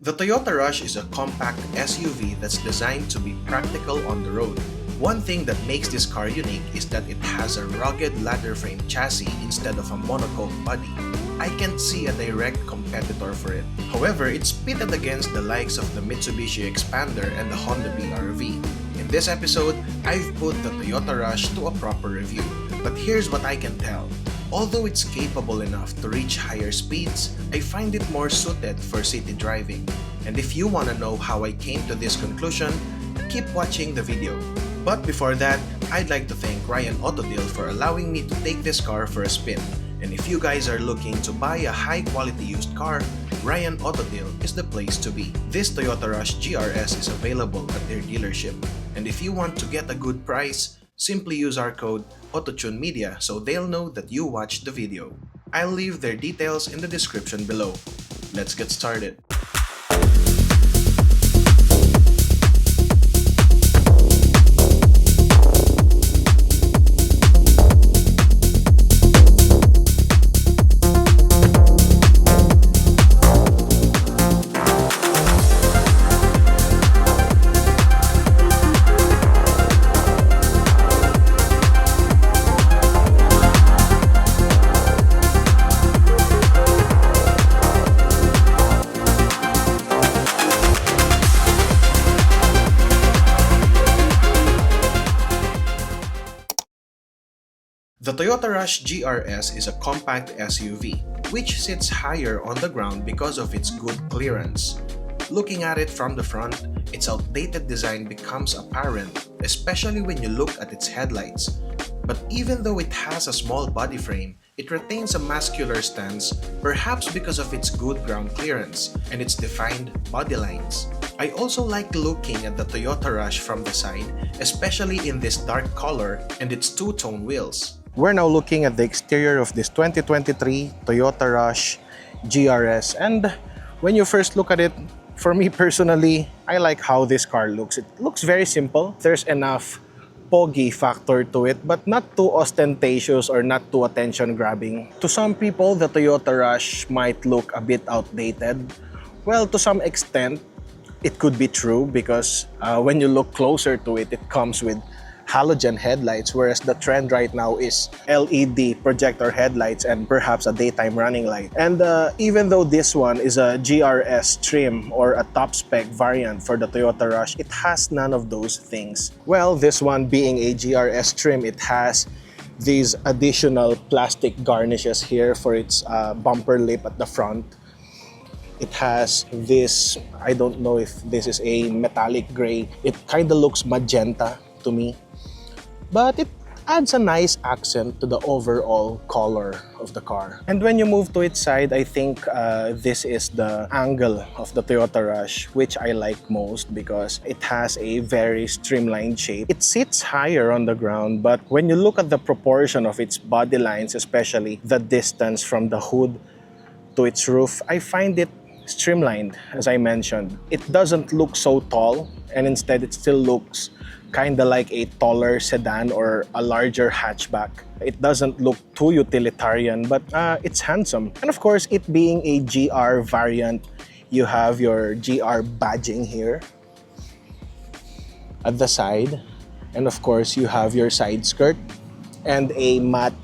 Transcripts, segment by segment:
The Toyota Rush is a compact SUV that's designed to be practical on the road. One thing that makes this car unique is that it has a rugged ladder frame chassis instead of a monocoque body. I can't see a direct competitor for it. However, it's pitted against the likes of the Mitsubishi Expander and the Honda BR-V. In this episode, I've put the Toyota Rush to a proper review. But here's what I can tell. Although it's capable enough to reach higher speeds, I find it more suited for city driving. And if you want to know how I came to this conclusion, keep watching the video. But before that, I'd like to thank Ryan Autodeal for allowing me to take this car for a spin. And if you guys are looking to buy a high-quality used car, Ryan Autodeal is the place to be. This Toyota Rush GRS is available at their dealership. And if you want to get a good price, simply use our code AUTOTUNE MEDIA so they'll know that you watched the video. I'll leave their details in the description below. Let's get started. The Toyota Rush GRS is a compact SUV, which sits higher on the ground because of its good clearance. Looking at it from the front, its outdated design becomes apparent, especially when you look at its headlights. But even though it has a small body frame, it retains a muscular stance, perhaps because of its good ground clearance and its defined body lines. I also like looking at the Toyota Rush from the side, especially in this dark color and its two-tone wheels. We're now looking at the exterior of this 2023 Toyota Rush GRS, and when you first look at it, for me personally, I like how this car looks. It looks very simple. There's enough poggy factor to it, but not too ostentatious or not too attention-grabbing. To some people, the Toyota Rush might look a bit outdated. Well, to some extent, it could be true because when you look closer to it, it comes with halogen headlights, whereas the trend right now is LED projector headlights and perhaps a daytime running light. And even though this one is a GRS trim or a top spec variant for the Toyota Rush, it has none of those things. Well, this one being a GRS trim, it has these additional plastic garnishes here for its bumper lip at the front. It has this, I don't know if this is a metallic gray. It kind of looks magenta to me, but it adds a nice accent to the overall color of the car. And when you move to its side, I think this is the angle of the Toyota Rush, which I like most because it has a very streamlined shape. It sits higher on the ground, but when you look at the proportion of its body lines, especially the distance from the hood to its roof, I find it streamlined, as I mentioned. It doesn't look so tall, and instead it still looks kind of like a taller sedan or a larger hatchback. It doesn't look too utilitarian, but it's handsome. And of course, it being a GR variant, you have your GR badging here at the side. And of course, you have your side skirt and a matte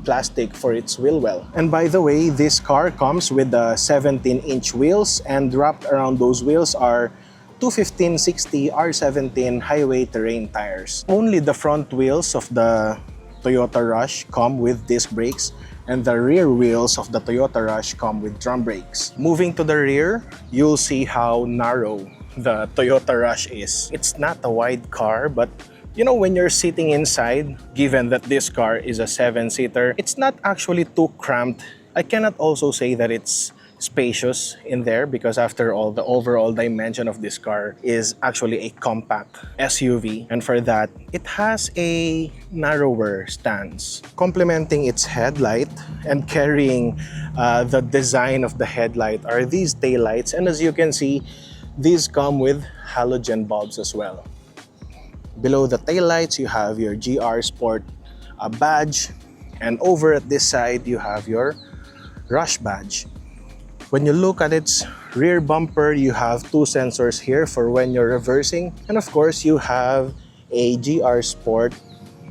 plastic for its wheel well. And by the way, this car comes with the 17-inch wheels, and wrapped around those wheels are 215/60 R17 highway terrain tires. Only the front wheels of the Toyota Rush come with disc brakes, and the rear wheels of the Toyota Rush come with drum brakes. Moving to the rear, you'll see how narrow the Toyota Rush is. It's not a wide car, but you know, when you're sitting inside, given that this car is a 7-seater, it's not actually too cramped. I cannot also say that it's spacious in there because after all, the overall dimension of this car is actually a compact SUV, and for that, it has a narrower stance. Complementing its headlight and carrying the design of the headlight are these taillights, and as you can see, these come with halogen bulbs as well. Below the taillights, you have your GR Sport badge, and over at this side, you have your Rush badge. When you look at its rear bumper, you have two sensors here for when you're reversing. And of course, you have a GR Sport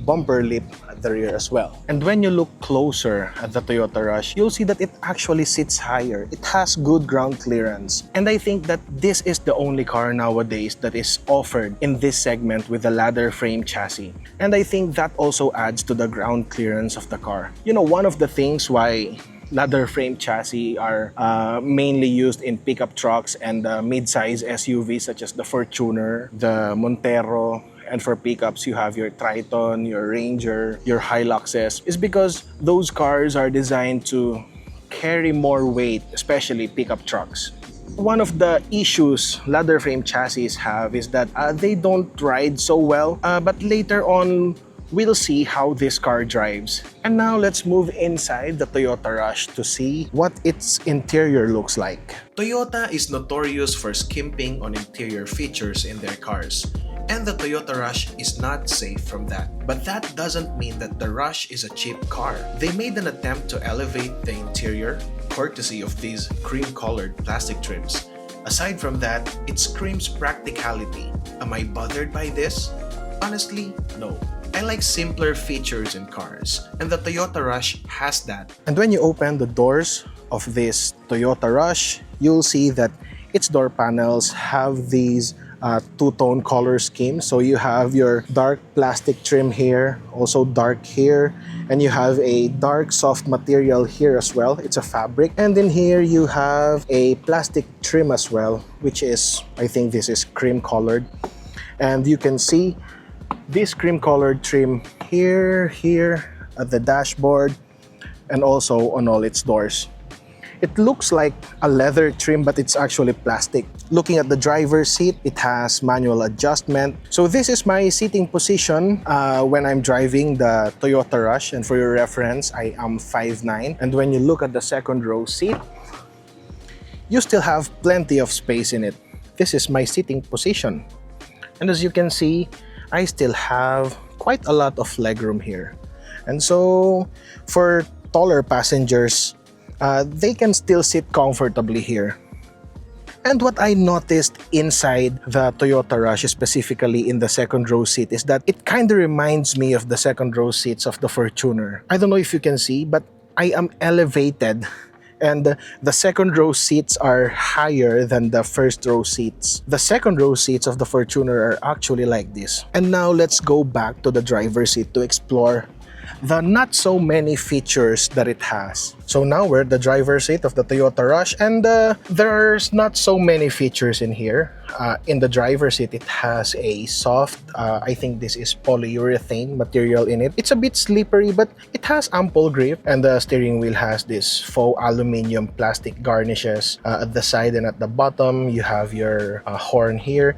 bumper lip at the rear as well. And when you look closer at the Toyota Rush, you'll see that it actually sits higher. It has good ground clearance. And I think that this is the only car nowadays that is offered in this segment with a ladder frame chassis. And I think that also adds to the ground clearance of the car. You know, one of the things why ladder frame chassis are mainly used in pickup trucks and mid-size SUVs such as the Fortuner, the Montero, and for pickups you have your Triton, your Ranger, your Hiluxes, is because those cars are designed to carry more weight, especially pickup trucks. One of the issues ladder frame chassis have is that they don't ride so well, but later on we'll see how this car drives. And now let's move inside the Toyota Rush to see what its interior looks like. Toyota is notorious for skimping on interior features in their cars. And the Toyota Rush is not safe from that. But that doesn't mean that the Rush is a cheap car. They made an attempt to elevate the interior, courtesy of these cream-colored plastic trims. Aside from that, it screams practicality. Am I bothered by this? Honestly, no. I like simpler features in cars, and the Toyota Rush has that. And when you open the doors of this Toyota Rush, you'll see that its door panels have these two-tone color scheme. So you have your dark plastic trim here, also dark here, and you have a dark soft material here as well. It's a fabric. And in here you have a plastic trim as well, which is, I think this is cream colored. And you can see this cream colored trim here at the dashboard, and also on all its doors. It looks like a leather trim, but it's actually plastic. Looking at the driver's seat, it has manual adjustment. So this is my seating position when I'm driving the Toyota Rush. And for your reference, I am 5'9". And when you look at the second row seat, you still have plenty of space in it. This is my seating position. And as you can see, I still have quite a lot of legroom here. And so for taller passengers, they can still sit comfortably here. And what I noticed inside the Toyota Rush, specifically in the second row seat, is that it kind of reminds me of the second row seats of the Fortuner. I don't know if you can see, but I am elevated, and the second row seats are higher than the first row seats. The second row seats of the Fortuner are actually like this. And now let's go back to the driver's seat to explore the not so many features that it has. So now we're at the driver's seat of the Toyota Rush, and there's not so many features in here. In the driver's seat, it has a soft, I think this is polyurethane material in it. It's a bit slippery, but it has ample grip, and the steering wheel has this faux aluminum plastic garnishes at the side and at the bottom. You have your horn here,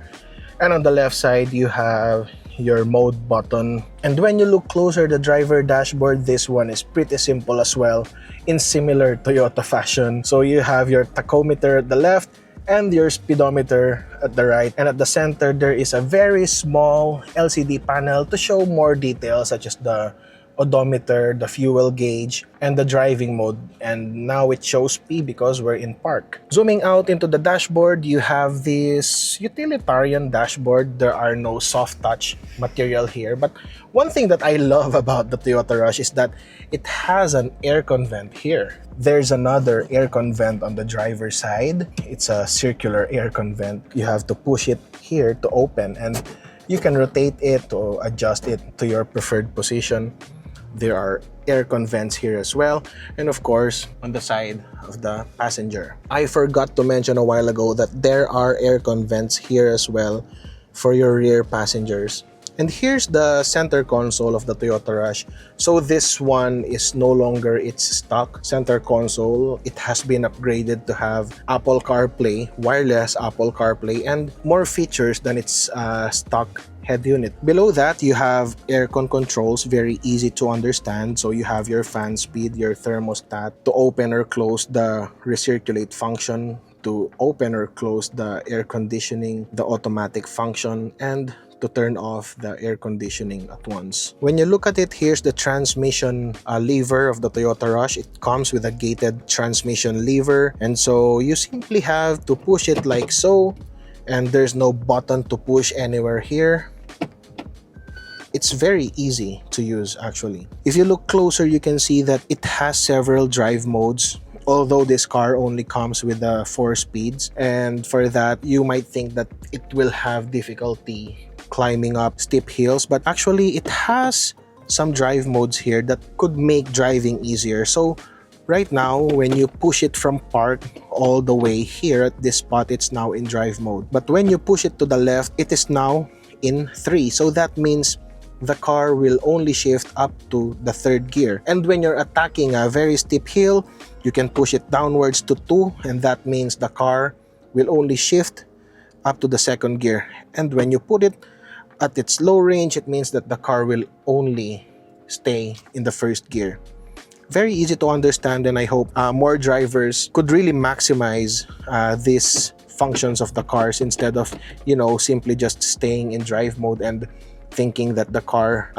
and on the left side you have your mode button. And when you look closer, the driver dashboard, this one is pretty simple as well, in similar Toyota fashion. So you have your tachometer at the left and your speedometer at the right, and at the center there is a very small LCD panel to show more details such as the odometer, the fuel gauge, and the driving mode. And now it shows P because we're in park. Zooming out into the dashboard, you have this utilitarian dashboard. There are no soft touch material here, but one thing that I love about the Toyota Rush is that it has an aircon vent here. There's another aircon vent on the driver's side. It's a circular aircon vent. You have to push it here to open, and you can rotate it to adjust it to your preferred position. There are aircon vents here as well, and of course on the side of the passenger. I forgot to mention a while ago that there are aircon vents here as well for your rear passengers. And here's the center console of the Toyota Rush. So this one is no longer its stock center console. It has been upgraded to have Apple CarPlay, wireless Apple CarPlay, and more features than its stock head unit. Below that, you have aircon controls, very easy to understand. So you have your fan speed, your thermostat, to open or close the recirculate function, to open or close the air conditioning, the automatic function, and to turn off the air conditioning at once. When you look at it, here's the transmission lever of the Toyota Rush. It comes with a gated transmission lever, and so you simply have to push it like so, and there's no button to push anywhere here. It's very easy to use actually. If you look closer, you can see that it has several drive modes, although this car only comes with 4 speeds, and for that you might think that it will have difficulty climbing up steep hills, but actually it has some drive modes here that could make driving easier. So right now, when you push it from park all the way here at this spot, it's now in drive mode, but when you push it to the left, it is now in 3. So that means the car will only shift up to the 3rd gear, and when you're attacking a very steep hill, you can push it downwards to 2, and that means the car will only shift up to the 2nd gear. And when you put it at its low range, it means that the car will only stay in the 1st gear. Very easy to understand, and I hope more drivers could really maximize these functions of the cars instead of, simply just staying in drive mode and thinking that the car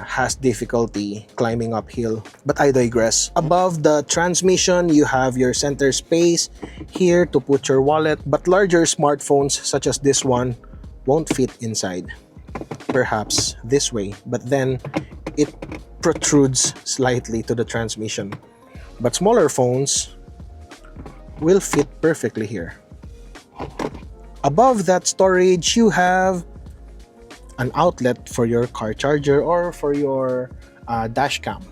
has difficulty climbing uphill. But I digress. Above the transmission, you have your center space here to put your wallet, but larger smartphones such as this one won't fit inside. Perhaps this way, but then it protrudes slightly to the transmission. But smaller phones will fit perfectly here. Above that storage, you have an outlet for your car charger or for your dash cam.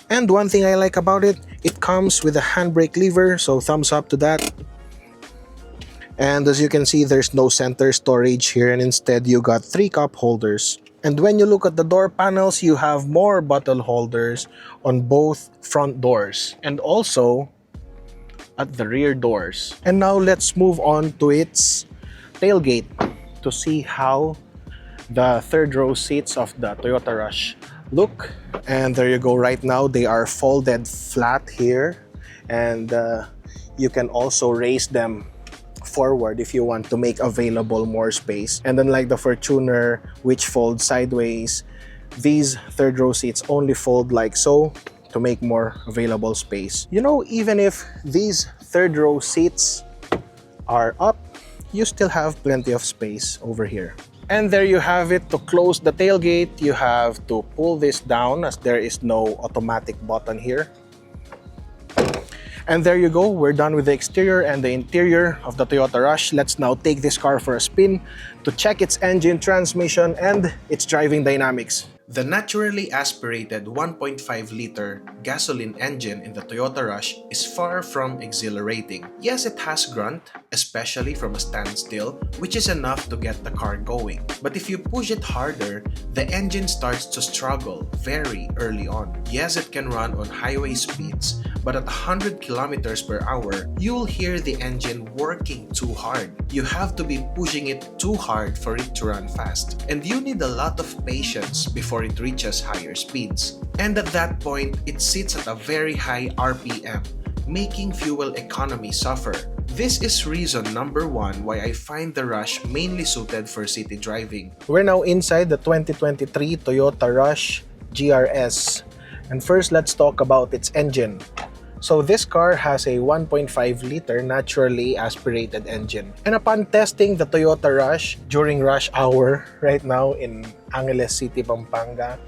And one thing I like about it, it comes with a handbrake lever, so thumbs up to that. And as you can see, there's no center storage here, and instead you got 3 cup holders. And when you look at the door panels, you have more bottle holders on both front doors and also at the rear doors. And now let's move on to its tailgate to see how the 3rd row seats of the Toyota Rush look. And there you go. Right now they are folded flat here, and you can also raise them forward if you want to make available more space. And unlike the Fortuner, which folds sideways, these 3rd row seats only fold like so to make more available space. Even if these 3rd row seats are up, you still have plenty of space over here. And there you have it. To close the tailgate, you have to pull this down as there is no automatic button here. And there you go, we're done with the exterior and the interior of the Toyota Rush. Let's now take this car for a spin to check its engine, transmission, and its driving dynamics. The naturally aspirated 1.5-liter gasoline engine in the Toyota Rush is far from exhilarating. Yes, it has grunt, especially from a standstill, which is enough to get the car going. But if you push it harder, the engine starts to struggle very early on. Yes, it can run on highway speeds, but at 100 kilometers per hour, you'll hear the engine working too hard. You have to be pushing it too hard for it to run fast. And you need a lot of patience before it reaches higher speeds. And at that point, it sits at a very high RPM, making fuel economy suffer. This is reason number 1 why I find the Rush mainly suited for city driving. We're now inside the 2023 Toyota Rush GRS. And first, let's talk about its engine. So this car has a 1.5-liter naturally aspirated engine. And upon testing the Toyota Rush during rush hour right now in Angeles City, Pampanga,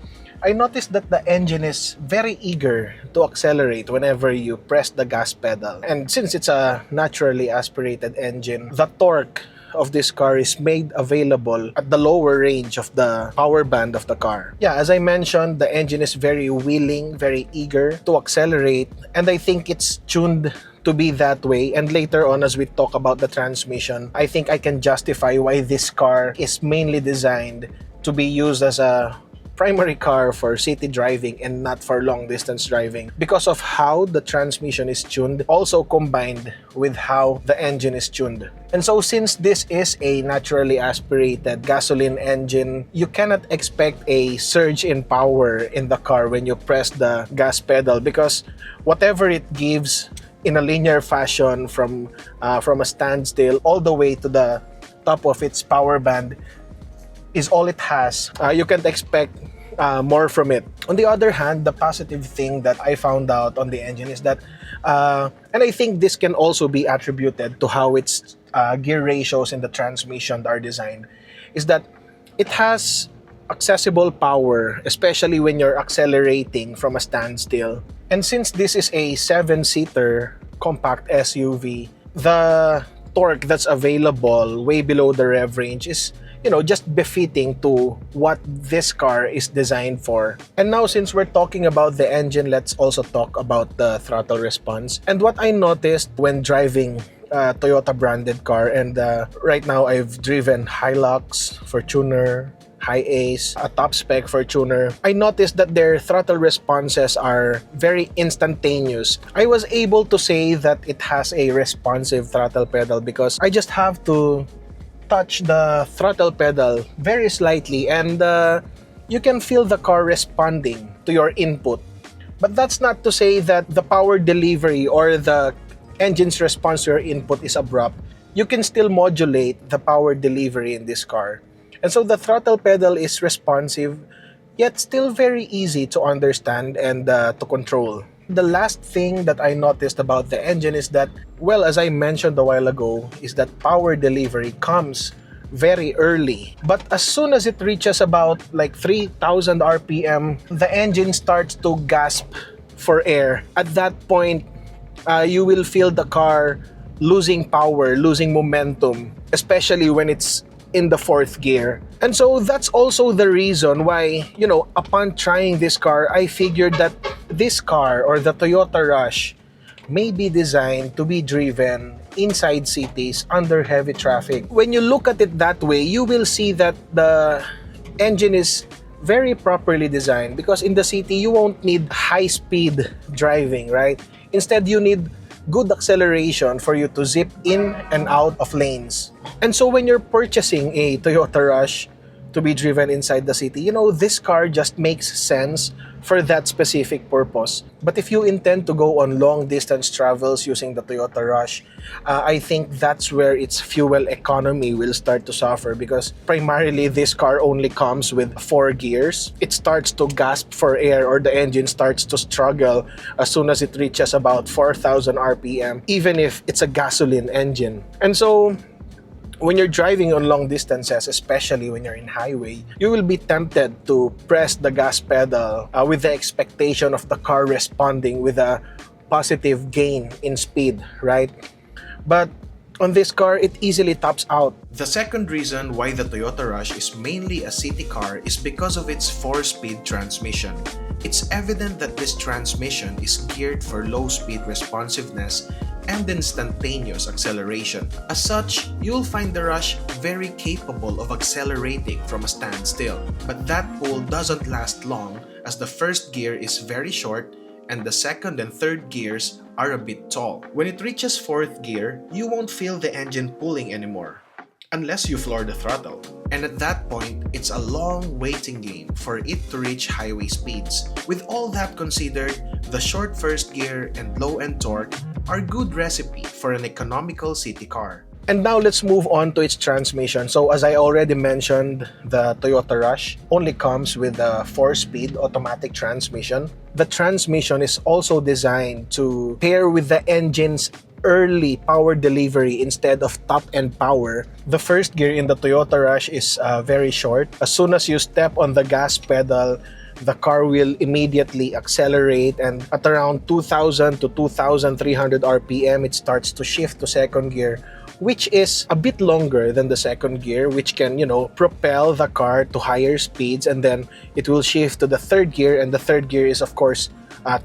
I noticed that the engine is very eager to accelerate whenever you press the gas pedal. And since it's a naturally aspirated engine, the torque of this car is made available at the lower range of the power band of the car. Yeah, as I mentioned, the engine is very willing, very eager to accelerate, and I think it's tuned to be that way. And later on, as we talk about the transmission, I think I can justify why this car is mainly designed to be used as a primary car for city driving and not for long distance driving, because of how the transmission is tuned, also combined with how the engine is tuned. And so since this is a naturally aspirated gasoline engine, you cannot expect a surge in power in the car when you press the gas pedal, because whatever it gives in a linear fashion from a standstill all the way to the top of its power band, is all it has. You can't expect more from it. On the other hand, the positive thing that I found out on the engine is that, and I think this can also be attributed to how its gear ratios in the transmission are designed, is that it has accessible power, especially when you're accelerating from a standstill. And since this is a 7-seater compact SUV, the torque that's available way below the rev range is, just befitting to what this car is designed for. And now, since we're talking about the engine, let's also talk about the throttle response. And what I noticed when driving a Toyota branded car, and right now I've driven Hilux, Fortuner, Hi-Ace, a top spec Fortuner, I noticed that their throttle responses are very instantaneous. I was able to say that it has a responsive throttle pedal because I just have to touch the throttle pedal very slightly, and you can feel the car responding to your input. But that's not to say that the power delivery or the engine's response to your input is abrupt. You can still modulate the power delivery in this car. And so the throttle pedal is responsive, yet still very easy to understand and to control. The last thing that I noticed about the engine is that, well, as I mentioned a while ago, is that power delivery comes very early. But as soon as it reaches about like 3,000 RPM, the engine starts to gasp for air. At that point, you will feel the car losing power, losing momentum, especially when it's in the 4th gear. And so that's also the reason why, upon trying this car, I figured that this car, or the Toyota Rush, may be designed to be driven inside cities under heavy traffic. When you look at it that way, you will see that the engine is very properly designed, because in the city, you won't need high-speed driving, right? Instead, you need good acceleration for you to zip in and out of lanes. And so when you're purchasing a Toyota Rush to be driven inside the city, this car just makes sense for that specific purpose. But if you intend to go on long distance travels using the Toyota Rush, I think that's where its fuel economy will start to suffer, because primarily this car only comes with 4 gears. It starts to gasp for air, or the engine starts to struggle as soon as it reaches about 4,000 RPM, even if it's a gasoline engine. And so when you're driving on long distances, especially when you're in highway, you will be tempted to press the gas pedal with the expectation of the car responding with a positive gain in speed, right? But on this car, it easily tops out. The second reason why the Toyota Rush is mainly a city car is because of its 4-speed transmission. It's evident that this transmission is geared for low-speed responsiveness and instantaneous acceleration. As such, you'll find the Rush very capable of accelerating from a standstill. But that pull doesn't last long, as the first gear is very short and the second and third gears are a bit tall. When it reaches 4th gear, you won't feel the engine pulling anymore, unless you floor the throttle. And at that point, it's a long waiting game for it to reach highway speeds. With all that considered, the short first gear and low-end torque are good recipe for an economical city car. And now let's move on to its transmission. So as I already mentioned, the Toyota Rush only comes with a 4-speed automatic transmission. The transmission is also designed to pair with the engine's early power delivery instead of top-end power. The first gear in the Toyota Rush is very short. As soon as you step on the gas pedal, the car will immediately accelerate, and at around 2,000 to 2,300 RPM, it starts to shift to second gear, which is a bit longer than the second gear, which can, propel the car to higher speeds, and then it will shift to the third gear, and the third gear is, of course,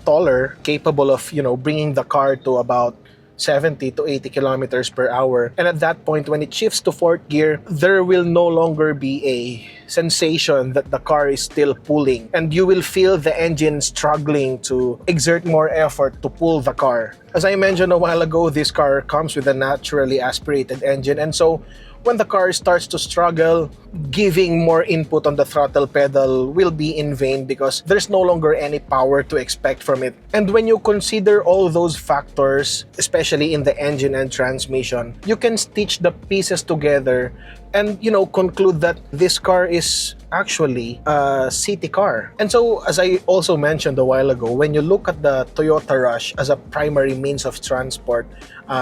taller, capable of, bringing the car to about 70 to 80 kilometers per hour. And at that point, when it shifts to fourth gear, there will no longer be a sensation that the car is still pulling, and you will feel the engine struggling to exert more effort to pull the car. As I mentioned a while ago, this car comes with a naturally aspirated engine, and so when the car starts to struggle, giving more input on the throttle pedal will be in vain because there's no longer any power to expect from it. And when you consider all those factors, especially in the engine and transmission, you can stitch the pieces together and conclude that this car is actually a city car. And so, as I also mentioned a while ago, when you look at the Toyota Rush as a primary means of transport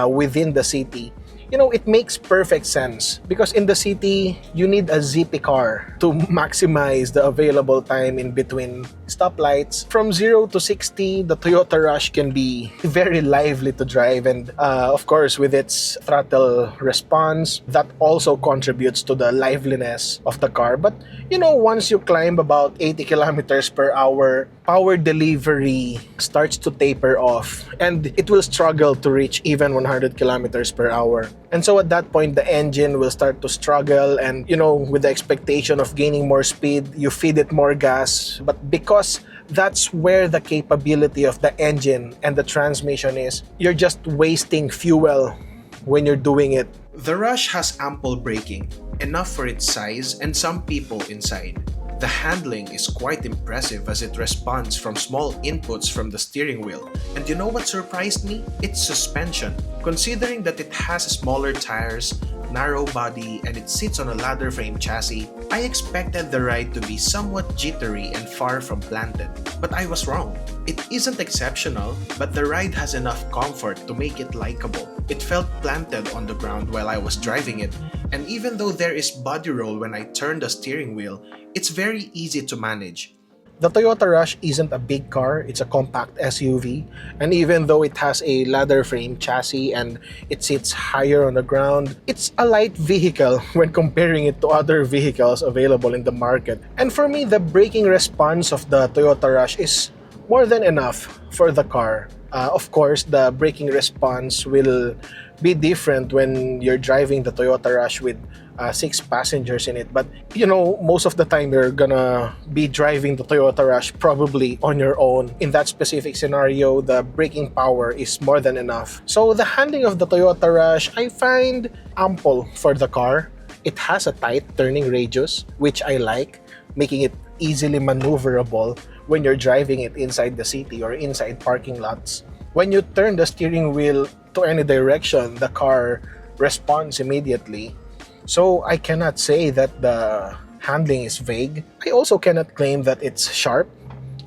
within the city, it makes perfect sense, because in the city you need a zippy car to maximize the available time in between stoplights. From 0 to 60, the Toyota Rush can be very lively to drive, and of course, with its throttle response, that also contributes to the liveliness of the car. But once you climb about 80 kilometers per hour, power delivery starts to taper off, and it will struggle to reach even 100 kilometers per hour. And so at that point, the engine will start to struggle, and with the expectation of gaining more speed, you feed it more gas. But because that's where the capability of the engine and the transmission is, you're just wasting fuel when you're doing it. The Rush has ample braking, enough for its size and some people inside. The handling is quite impressive as it responds from small inputs from the steering wheel. And you know what surprised me? Its suspension. Considering that it has smaller tires, narrow body, and it sits on a ladder frame chassis, I expected the ride to be somewhat jittery and far from planted. But I was wrong. It isn't exceptional, but the ride has enough comfort to make it likable. It felt planted on the ground while I was driving it, and even though there is body roll when I turn the steering wheel, it's very easy to manage. The Toyota Rush isn't a big car, it's a compact SUV, and even though it has a ladder frame chassis and it sits higher on the ground, it's a light vehicle when comparing it to other vehicles available in the market. And for me, the braking response of the Toyota Rush is more than enough for the car. Of course, the braking response will be different when you're driving the Toyota Rush with 6 passengers in it. But most of the time you're gonna be driving the Toyota Rush probably on your own. In that specific scenario, the braking power is more than enough. So the handling of the Toyota Rush, I find ample for the car. It has a tight turning radius, which I like, making it easily maneuverable when you're driving it inside the city or inside parking lots. When you turn the steering wheel to any direction, the car responds immediately. So I cannot say that the handling is vague. I also cannot claim that it's sharp.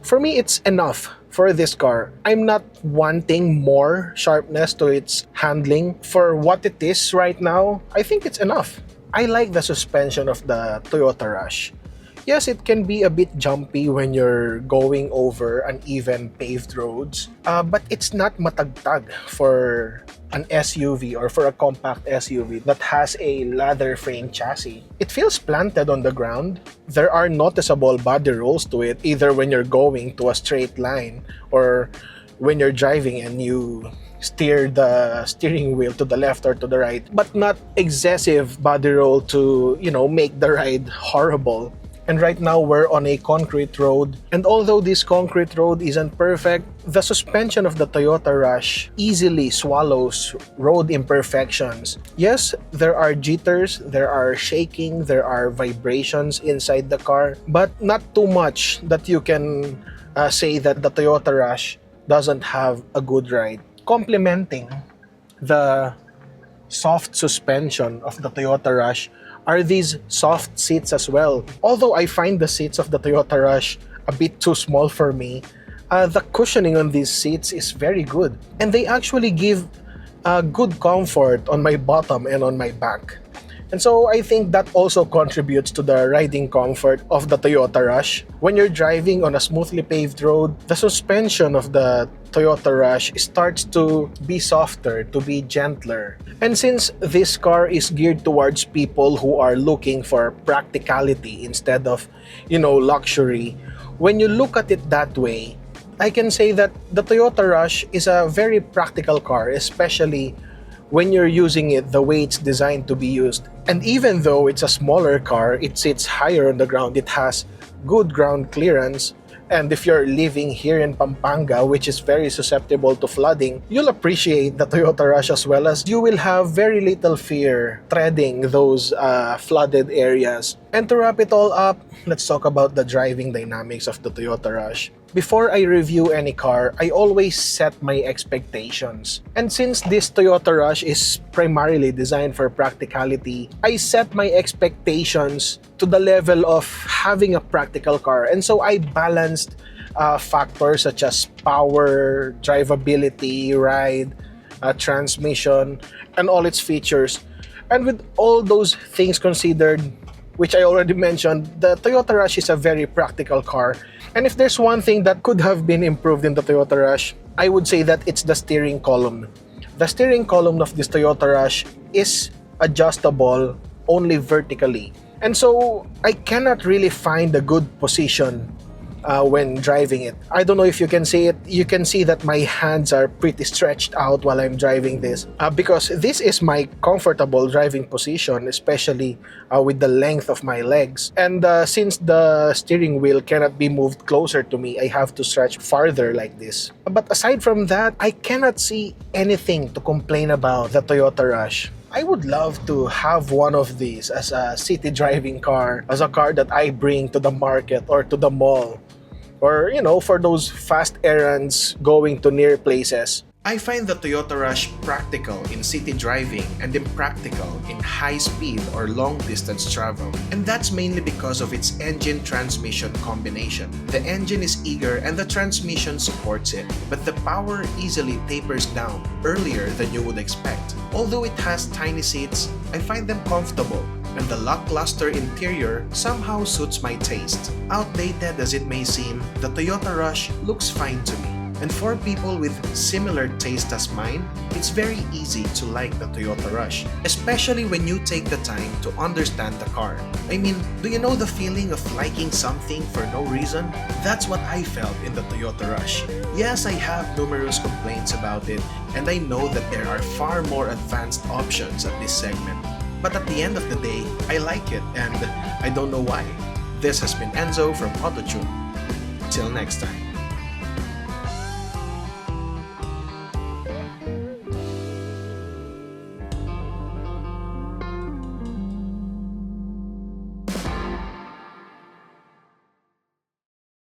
For me, it's enough for this car. I'm not wanting more sharpness to its handling. For what it is right now, I think it's enough. I like the suspension of the Toyota Rush. Yes, it can be a bit jumpy when you're going over uneven paved roads, but it's not matagtag for an SUV or for a compact SUV that has a ladder frame chassis. It feels planted on the ground. There are noticeable body rolls to it, either when you're going to a straight line or when you're driving and you steer the steering wheel to the left or to the right, but not excessive body roll to, make the ride horrible. And right now we're on a concrete road, and although this concrete road isn't perfect, the suspension of the Toyota Rush easily swallows road imperfections. Yes, there are jitters, there are shaking, there are vibrations inside the car, but not too much that you can say that the Toyota Rush doesn't have a good ride. Complementing the soft suspension of the Toyota Rush are these soft seats as well. Although I find the seats of the Toyota Rush a bit too small for me, the cushioning on these seats is very good. And they actually give good comfort on my bottom and on my back. And so I think that also contributes to the riding comfort of the Toyota Rush. When you're driving on a smoothly paved road, the suspension of the Toyota Rush starts to be softer, to be gentler. And since this car is geared towards people who are looking for practicality instead of, luxury, when you look at it that way, I can say that the Toyota Rush is a very practical car, especially when you're using it the way it's designed to be used. And even though it's a smaller car, it sits higher on the ground, it has good ground clearance. And if you're living here in Pampanga, which is very susceptible to flooding, you'll appreciate the Toyota Rush, as well as you will have very little fear treading those flooded areas. And to wrap it all up, let's talk about the driving dynamics of the Toyota Rush. Before I review any car, I always set my expectations. And since this Toyota Rush is primarily designed for practicality, I set my expectations to the level of having a practical car. And so I balanced factors such as power, drivability, ride, transmission, and all its features. And with all those things considered, which I already mentioned, the Toyota Rush is a very practical car. And if there's one thing that could have been improved in the Toyota Rush, I would say that it's the steering column. The steering column of this Toyota Rush is adjustable only vertically. And so I cannot really find a good position when driving it. I don't know if you can see it. You can see that my hands are pretty stretched out while I'm driving this because this is my comfortable driving position, especially with the length of my legs. And since the steering wheel cannot be moved closer to me, I have to stretch farther like this. But aside from that, I cannot see anything to complain about the Toyota Rush. I would love to have one of these as a city driving car, as a car that I bring to the market or to the mall, or for those fast errands going to near places. I find the Toyota Rush practical in city driving and impractical in high-speed or long-distance travel. And that's mainly because of its engine-transmission combination. The engine is eager and the transmission supports it, but the power easily tapers down earlier than you would expect. Although it has tiny seats, I find them comfortable, and the lackluster interior somehow suits my taste. Outdated as it may seem, the Toyota Rush looks fine to me. And for people with similar taste as mine, it's very easy to like the Toyota Rush, especially when you take the time to understand the car. I mean, do you know the feeling of liking something for no reason? That's what I felt in the Toyota Rush. Yes, I have numerous complaints about it, and I know that there are far more advanced options at this segment. But at the end of the day, I like it, and I don't know why. This has been Enzo from AUTOTUNE. Till next time.